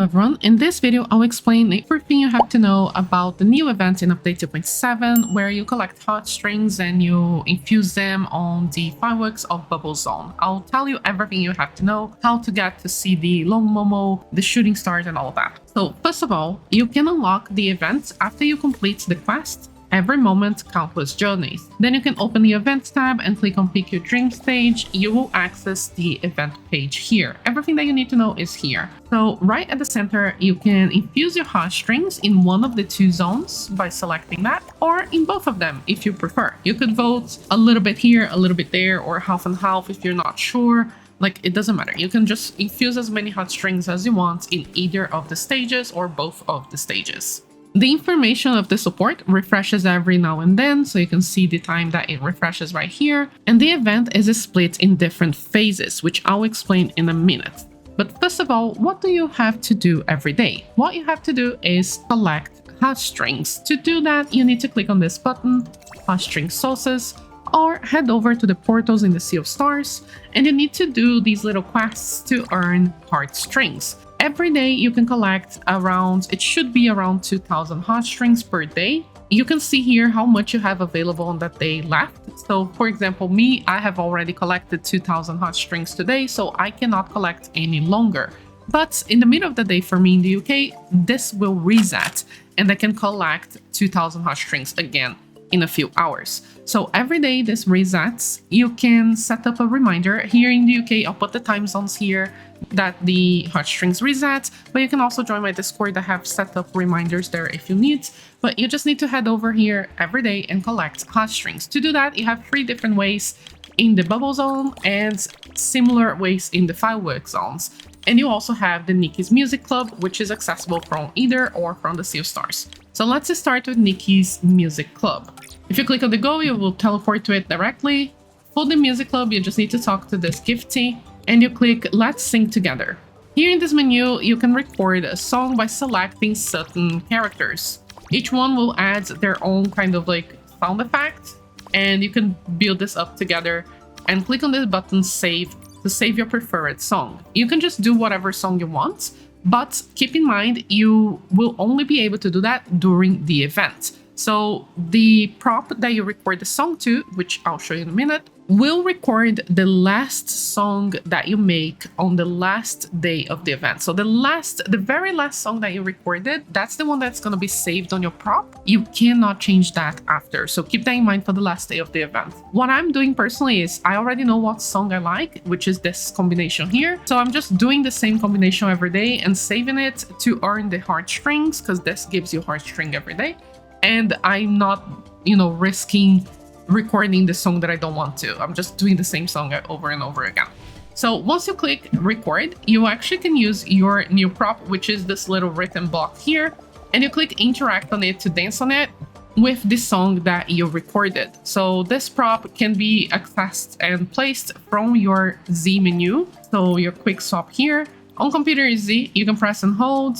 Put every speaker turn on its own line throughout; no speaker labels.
everyone, in this video I'll explain everything you have to know about the new event in update 2.7 where you collect heartstrings and you infuse them on the fireworks of Bubble Zone. I'll tell you everything you have to know, how to get to see the LongMomo, the shooting stars and all that. So first of all, you can unlock the event after you complete the quest. Every moment countless journeys. Then you can open the events tab and click on pick your dream stage. You will access the event page here. Everything that you need to know is here. So right at the center, you can infuse your heartstrings in one of the two zones by selecting that, or in both of them if you prefer. You could vote a little bit here, a little bit there, or half and half if you're not sure. Like, it doesn't matter. You can just infuse as many heartstrings as you want in either of the stages or both of the stages. The information of the support refreshes every now and then, so you can see the time that it refreshes right here. And the event is split in different phases, which I'll explain in a minute. But first of all, what do you have to do every day? What you have to do is collect heartstrings. To do that, you need to click on this button, Heartstring Sources, or head over to the portals in the Sea of Stars, and you need to do these little quests to earn heartstrings. Every day you can collect around, it should be around 2,000 heartstrings per day. You can see here how much you have available on that day left. So for example, me, I have already collected 2,000 heartstrings today, so I cannot collect any longer. But in the middle of the day for me in the UK, this will reset and I can collect 2,000 heartstrings again in a few hours. So every day this resets. You can set up a reminder. Here in the UK, I'll put the time zones here that the heartstrings reset, but you can also join my Discord. I have set up reminders there if you need, but you just need to head over here every day and collect heartstrings. To do that, you have 3 different ways in the bubble zone and similar ways in the fireworks zones. And you also have the Nikki's Music Club, which is accessible from either or from the Sea of Stars. So let's start with Nikki's Music Club. If you click on the go, you will teleport to it directly. For the Music Club, you just need to talk to this gifty and you click Let's Sing Together. Here in this menu, you can record a song by selecting certain characters. Each one will add their own kind of like sound effect, and you can build this up together and click on this button Save to save your preferred song. You can just do whatever song you want, but keep in mind you will only be able to do that during the event. So the prop that you record the song to, which I'll show you in a minute, will record the last song that you make on the last day of the event. So the very last song that you recorded, that's the one that's going to be saved on your prop. You cannot change that after. So keep that in mind for the last day of the event. What I'm doing personally is I already know what song I like, which is this combination here. So I'm just doing the same combination every day and saving it to earn the heartstrings, because this gives you heartstring every day. And I'm not, risking recording the song that I don't want to. I'm just doing the same song over and over again. So once you click record, you actually can use your new prop, which is this little written block here, and you click interact on it to dance on it with the song that you recorded. So this prop can be accessed and placed from your Z menu. So your quick swap here. On computer is Z, you can press and hold,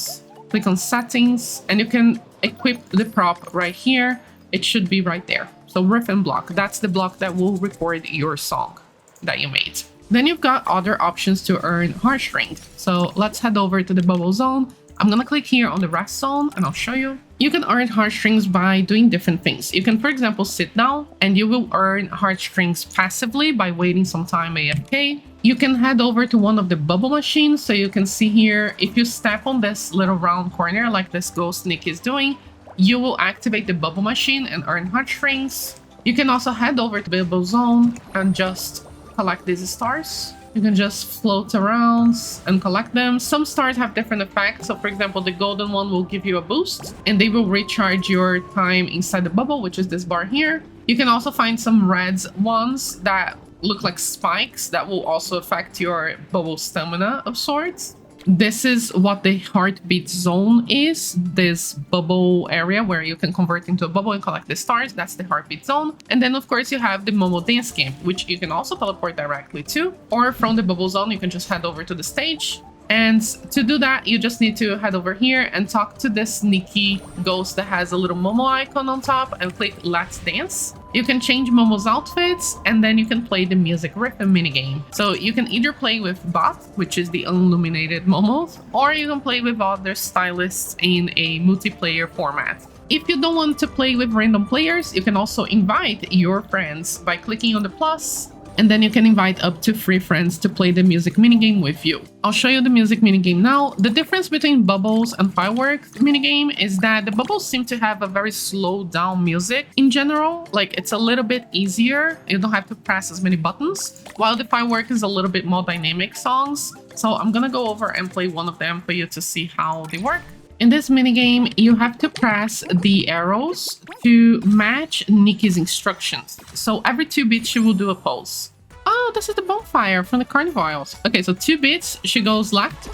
click on settings, and you can equip the prop right here. It should be right there. So riff and block, that's the block that will record your song that you made. Then you've got other options to earn heartstrings. So let's head over to the bubble zone. I'm gonna click here on the rest zone and I'll show you. You can earn heartstrings by doing different things. You can, for example, sit down and you will earn heartstrings passively by waiting some time AFK. You can head over to one of the bubble machines. So you can see here, if you step on this little round corner like this ghost Nick is doing, you will activate the bubble machine and earn heartstrings. You can also head over to the bubble zone and just collect these stars. You can just float around and collect them. Some stars have different effects. So for example, the golden one will give you a boost and they will recharge your time inside the bubble, which is this bar here. You can also find some red ones that look like spikes that will also affect your bubble stamina of sorts. This is what the heartbeat zone is, this bubble area where you can convert into a bubble and collect the stars. That's the heartbeat zone. And then of course you have the Momo dance camp, which you can also teleport directly to, or from the bubble zone you can just head over to the stage. And to do that, you just need to head over here and talk to this Nikki ghost that has a little Momo icon on top and click Let's Dance. You can change Momo's outfits, and then you can play the music rhythm minigame. So you can either play with Bot, which is the illuminated Momos, or you can play with other stylists in a multiplayer format. If you don't want to play with random players, you can also invite your friends by clicking on the plus, and then you can invite up to 3 friends to play the music minigame with you. I'll show you the music minigame now. The difference between bubbles and fireworks minigame is that the bubbles seem to have a very slowed down music in general. Like, it's a little bit easier. You don't have to press as many buttons, while the firework is a little bit more dynamic songs. So I'm gonna go over and play one of them for you to see how they work. In this minigame, you have to press the arrows to match Nikki's instructions. So every 2 beats, she will do a pose. Oh, this is the bonfire from the carnivals. Okay, so 2 beats, she goes left,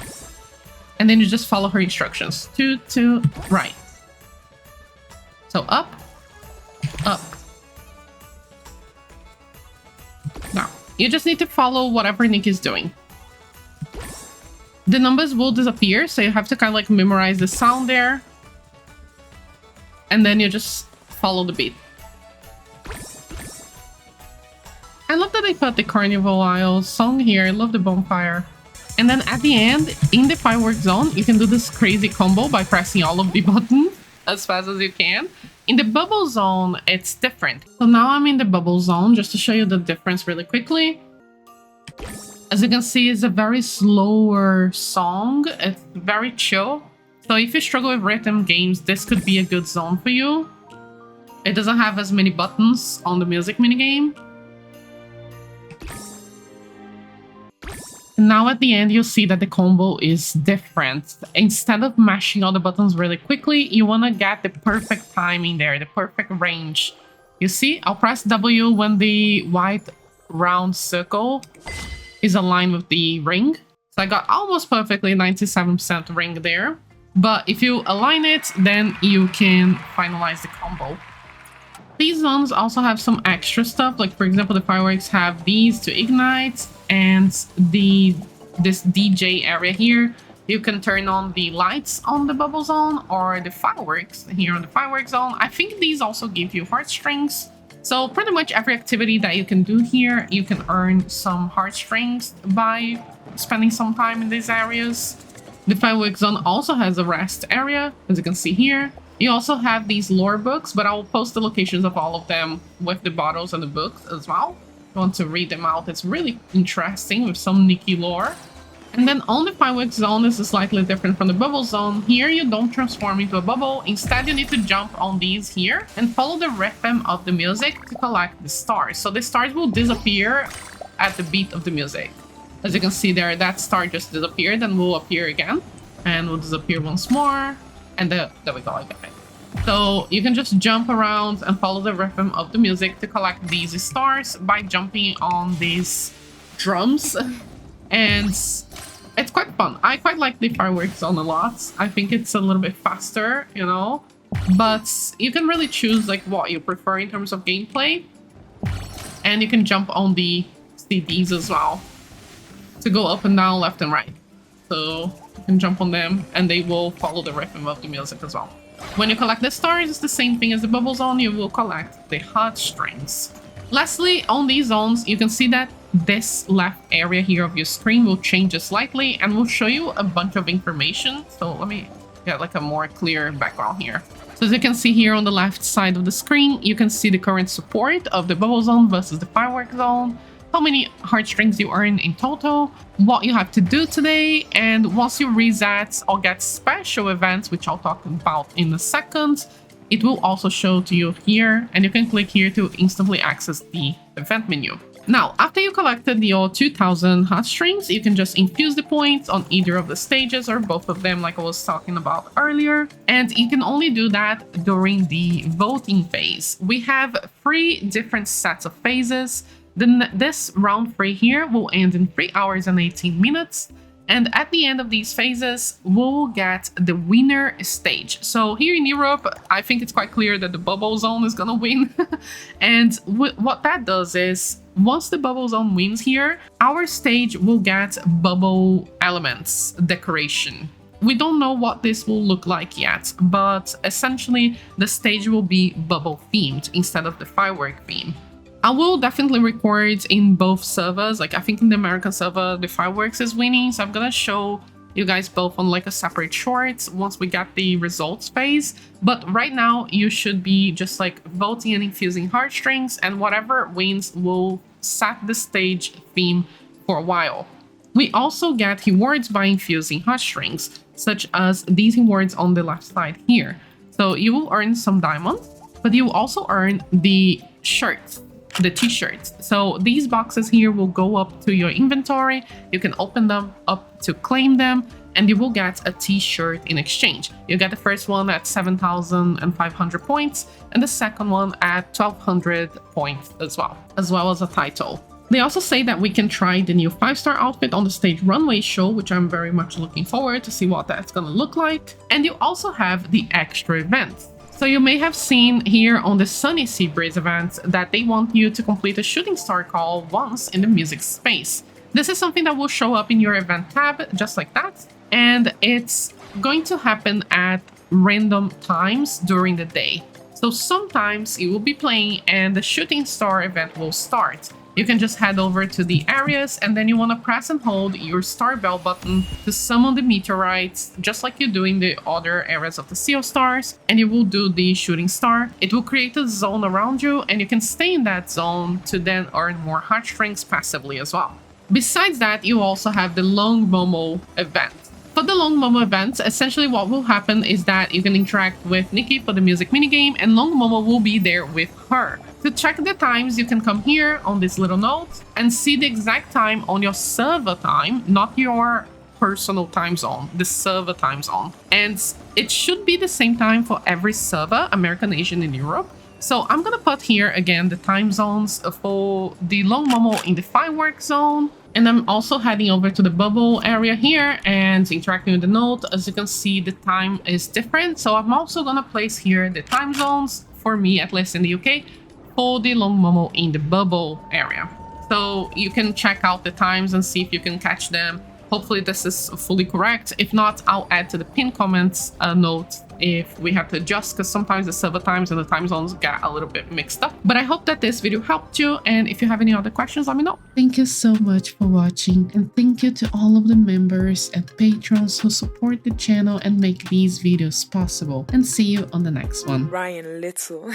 and then you just follow her instructions. 2 to right. So up, up. Now, you just need to follow whatever Nikki's doing. The numbers will disappear, so you have to kind of like memorize the sound there. And then you just follow the beat. I love that they put the Carnival Isles song here. I love the bonfire. And then at the end, in the fireworks zone, you can do this crazy combo by pressing all of the buttons as fast as you can. In the bubble zone, it's different. So now I'm in the bubble zone, just to show you the difference really quickly. As you can see, it's a very slower song. It's very chill. So if you struggle with rhythm games, this could be a good zone for you. It doesn't have as many buttons on the music minigame. Now at the end, you'll see that the combo is different. Instead of mashing all the buttons really quickly, you want to get the perfect timing there, the perfect range. You see, I'll press W when the white round circle is aligned with the ring. So I got almost perfectly 97% ring there. But if you align it, then you can finalize the combo. These zones also have some extra stuff. Like, for example, the fireworks have these to ignite, and this DJ area here, you can turn on the lights on the bubble zone or the fireworks here on the fireworks zone. I think these also give you heartstrings. So pretty much every activity that you can do here, you can earn some heartstrings by spending some time in these areas. The fireworks zone also has a rest area, as you can see here. You also have these lore books, but I will post the locations of all of them with the bottles and the books as well. If you want to read them out, it's really interesting with some Nikki lore. And then on the fireworks zone, this is slightly different from the bubble zone. Here, you don't transform into a bubble. Instead, you need to jump on these here and follow the rhythm of the music to collect the stars. So the stars will disappear at the beat of the music. As you can see there, that star just disappeared and will appear again. And will disappear once more. And there we go again. So you can just jump around and follow the rhythm of the music to collect these stars by jumping on these drums. And it's quite fun. I quite like the fireworks zone a lot. I think it's a little bit faster, you know, but you can really choose like what you prefer in terms of gameplay. And you can jump on the CDs as well to go up and down, left and right. So you can jump on them and they will follow the rhythm of the music as well. When you collect the stars, it's the same thing as the bubble zone. You will collect the heartstrings. Lastly, on these zones, you can see that this left area here of your screen will change slightly and will show you a bunch of information. So let me get like a more clear background here. So as you can see here on the left side of the screen, you can see the current support of the bubble zone versus the firework zone, how many heartstrings you earn in total, what you have to do today, and once you reset or get special events, which I'll talk about in a second, it will also show to you here, and you can click here to instantly access the event menu. Now, after you collected your 2000 heartstrings, you can just infuse the points on either of the stages or both of them like I was talking about earlier. And you can only do that during the voting phase. We have 3 different sets of phases. This round 3 here will end in 3 hours and 18 minutes. And at the end of these phases, we'll get the winner stage. So here in Europe, I think it's quite clear that the bubble zone is gonna win. And what that does is, once the bubble zone wins here, our stage will get bubble elements decoration. we don't know what this will look like yet, but essentially the stage will be bubble themed instead of the firework theme. I will definitely record in both servers. Like I think in the American server, the fireworks is winning. So I'm gonna show you guys both on like a separate shorts once we get the results phase. But right now you should be just like voting and infusing Heartstrings, and whatever wins will set the stage theme for a while. We also get rewards by infusing Heartstrings, such as these rewards on the left side here. So you will earn some diamonds, but you will also earn the shirts, the t-shirts. So these boxes here will go up to your inventory. You can open them up to claim them, and you will get a t-shirt in exchange. You get the first one at 7,500 points and the second one at 1,200 points as well as a title. They also say that we can try the new 5-star outfit on the stage runway show, which I'm very much looking forward to see what that's gonna look like. And you also have the extra events. So you may have seen here on the Sunny Sea Breeze event that they want you to complete a shooting star call once in the music space. This is something that will show up in your event tab, just like that. And it's going to happen at random times during the day. So sometimes you will be playing and the shooting star event will start. You can just head over to the areas, and then you want to press and hold your star bell button to summon the meteorites, just like you do in the other areas of the Sea of Stars, and you will do the shooting star. It will create a zone around you, and you can stay in that zone to then earn more Heartstrings passively as well. Besides that, you also have the LongMomo event. For the LongMomo event, essentially what will happen is that you can interact with Nikki for the music minigame, and LongMomo will be there with her. To check the times, you can come here on this little note and see the exact time on your server time, not your personal time zone, the server time zone. And it should be the same time for every server, American, Asian, and Europe. So I'm gonna put here again the time zones for the LongMomo in the fireworks zone. And I'm also heading over to the bubble area here and interacting with the note. As you can see, the time is different. So I'm also gonna place here the time zones, for me at least in the UK, for the LongMomo in the bubble area. So you can check out the times and see if you can catch them. Hopefully this is fully correct. If not, I'll add to the pinned comments a note if we have to adjust, because sometimes the server times and the time zones get a little bit mixed up. But I hope that this video helped you, and if you have any other questions, let me know. Thank you so much for watching, and thank you to all of the members and patrons who support the channel and make these videos possible. And see you on the next one.
Ryan Little.